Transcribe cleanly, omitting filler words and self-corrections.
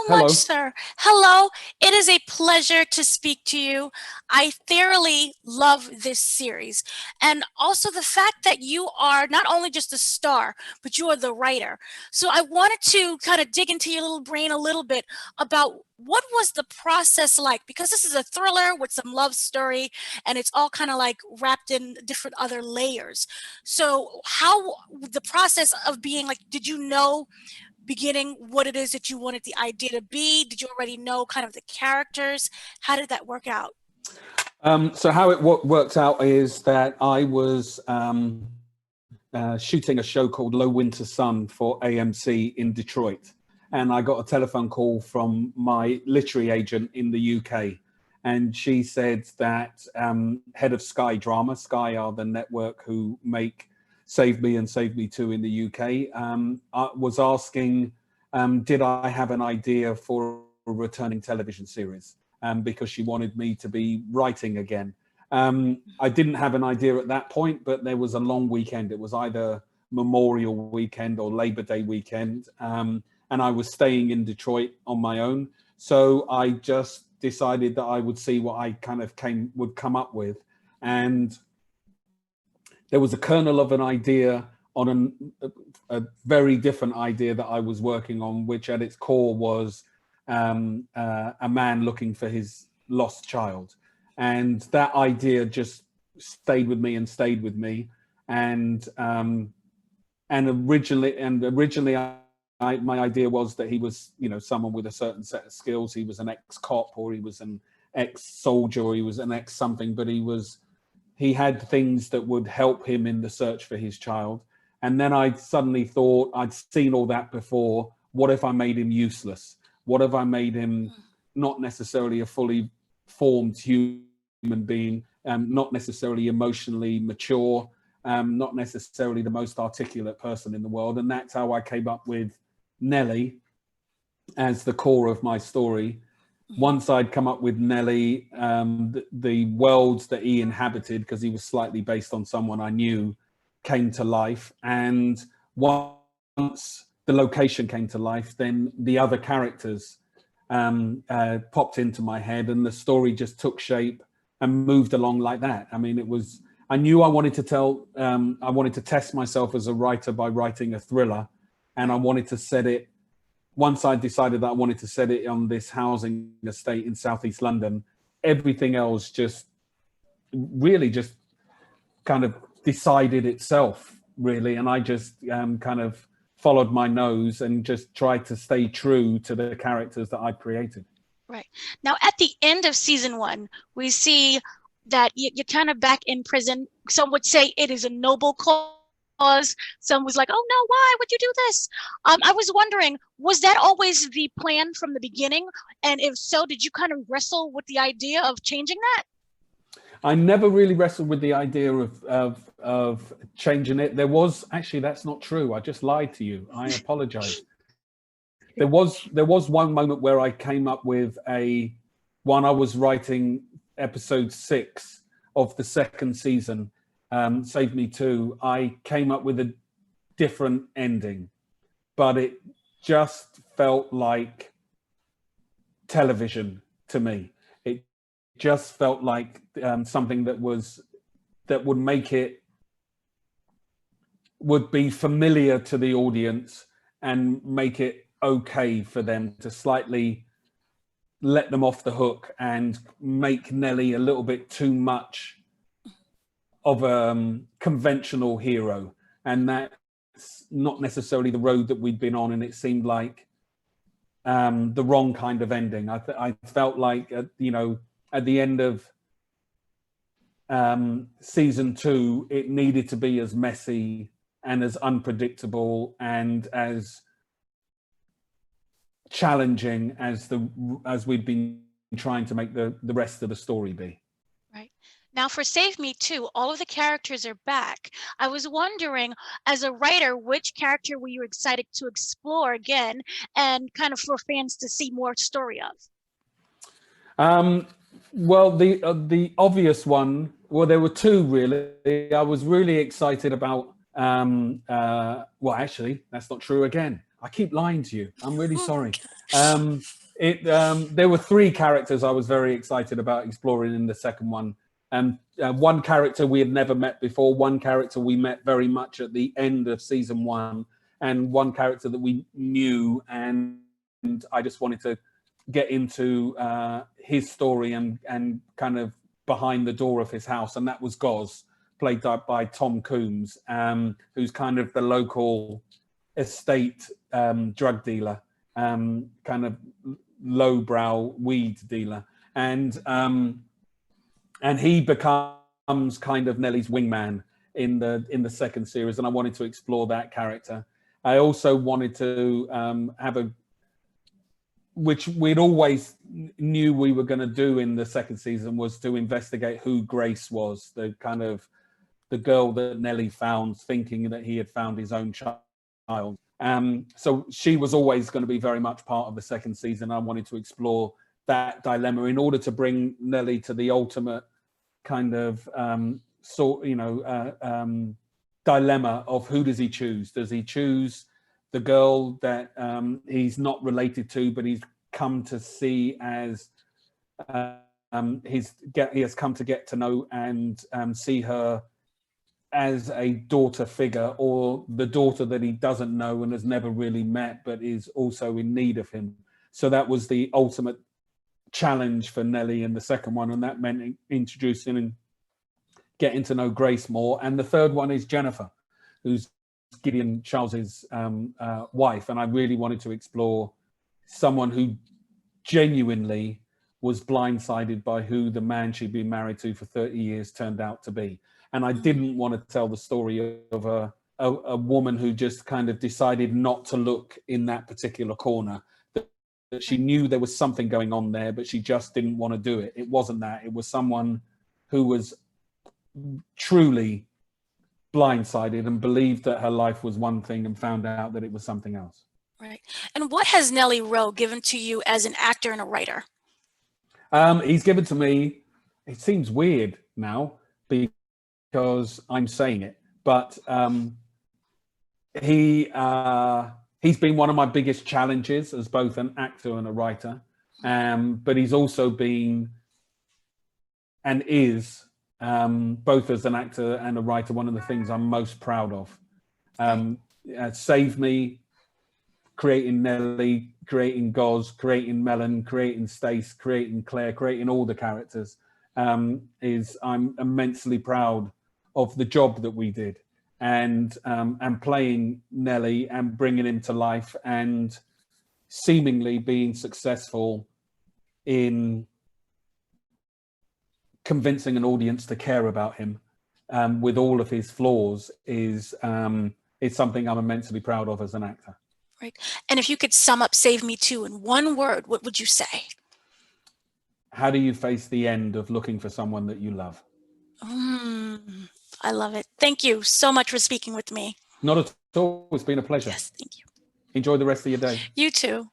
much, Hello. sir. Hello. It is a pleasure to speak to you. I thoroughly love this series. And also the fact that you are not only just a star, but you are the writer. So I wanted to kind of dig into your little brain a little bit about what was the process like? Because this is a thriller with some love story, and it's all kind of like wrapped in different other layers. So how the process of being like, did you know beginning what it is that you wanted the idea to be? Did you already know kind of the characters? How did that work out? So how it worked out is that I was shooting a show called Low Winter Sun for AMC in Detroit. And I got a telephone call from my literary agent in the UK. And she said that head of Sky Drama, Sky are the network who make Save Me and Save Me Too in the UK, was asking, did I have an idea for a returning television series? Because she wanted me to be writing again. I didn't have an idea at that point, but there was a long weekend. It was either Memorial Weekend or Labor Day weekend. And I was staying in Detroit on my own. So I just decided that I would see what I kind of would come up with. And there was a kernel of an idea on a very different idea that I was working on, which at its core was a man looking for his lost child. And that idea just stayed with me and stayed with me. And originally my idea was that he was, someone with a certain set of skills. He was an ex-cop, or he was an ex-soldier, or he was an ex-something, but he had things that would help him in the search for his child. And then I suddenly thought, I'd seen all that before. What if I made him useless? What if I made him not necessarily a fully formed human being, not necessarily emotionally mature, not necessarily the most articulate person in the world? And that's how I came up with Nellie as the core of my story. Once I'd come up with Nellie, the worlds that he inhabited, because he was slightly based on someone I knew, came to life. And once the location came to life, then the other characters popped into my head, and the story just took shape and moved along like that. I mean, I knew I wanted to I wanted to test myself as a writer by writing a thriller. And I wanted to set it, once I decided that I wanted to set it on this housing estate in Southeast London, everything else just really just kind of decided itself, really. And I just kind of followed my nose and just tried to stay true to the characters that I created. Right. Now, at the end of season 1, we see that you're kind of back in prison. Some would say it is a noble cause. Some was like, oh no, why would you do this? I was wondering, was that always the plan from the beginning? And if so, did you kind of wrestle with the idea of changing that? I never really wrestled with the idea of changing it. There was, actually, that's not true. I just lied to you. I apologize. There was one moment where I came up with I was writing episode 6 of the second season, Save Me Too. I came up with a different ending, but it just felt like television to me. It just felt like something that would make it, would be familiar to the audience and make it okay for them to slightly let them off the hook and make Nellie a little bit too much of a conventional hero. And that's not necessarily the road that we'd been on. And it seemed like the wrong kind of ending. I felt like, at the end of season 2, it needed to be as messy and as unpredictable and as challenging as we've been trying to make the rest of the story be. Right. Now for Save Me Too, all of the characters are back. I was wondering, as a writer, which character were you excited to explore again and kind of for fans to see more story of? Well, the obvious one, well, there were two really. I was really excited about, well, actually, that's not true again. I keep lying to you. I'm really sorry. There were three characters I was very excited about exploring in the second one. One character we had never met before, one character we met very much at the end of season one, and one character that we knew, and I just wanted to get into his story and kind of behind the door of his house, and that was Goz, played by Tom Coombs, who's kind of the local estate drug dealer, kind of lowbrow weed dealer, and he becomes kind of Nellie's wingman in the second series, and I wanted to explore that character. I also wanted to have which we'd always knew we were going to do in the second season, was to investigate who Grace was, the kind of the girl that Nellie found, thinking that he had found his own child. So she was always going to be very much part of the second season. I wanted to explore that dilemma in order to bring Nellie to the ultimate kind of dilemma of who does he choose? Does he choose the girl that he's not related to, but he's come to see as he has come to get to know and see her as a daughter figure, or the daughter that he doesn't know and has never really met, but is also in need of him? So that was the ultimate challenge for Nellie in the second one, and that meant introducing and getting to know Grace more. And the third one is Jennifer, who's Gideon Charles's wife, and I really wanted to explore someone who genuinely was blindsided by who the man she'd been married to for 30 years turned out to be. And I didn't want to tell the story of a woman who just kind of decided not to look in that particular corner, that she knew there was something going on there, but she just didn't want to do it. It wasn't that. It was someone who was truly blindsided and believed that her life was one thing and found out that it was something else. Right. And what has Nellie Rowe given to you as an actor and a writer? He's given to me, it seems weird now because I'm saying it, but he's been one of my biggest challenges as both an actor and a writer. But he's also been and is, both as an actor and a writer, one of the things I'm most proud of. Saved me, creating Nellie, creating Goz, creating Melon, creating Stace, creating Claire, creating all the characters, I'm immensely proud of the job that we did, and playing Nellie and bringing him to life and seemingly being successful in convincing an audience to care about him with all of his flaws is something I'm immensely proud of as an actor. Right. And if you could sum up Save Me Too in one word, what would you say? How do you face the end of looking for someone that you love? I love it. Thank you so much for speaking with me. Not at all. It's been a pleasure. Yes, thank you. Enjoy the rest of your day. You too.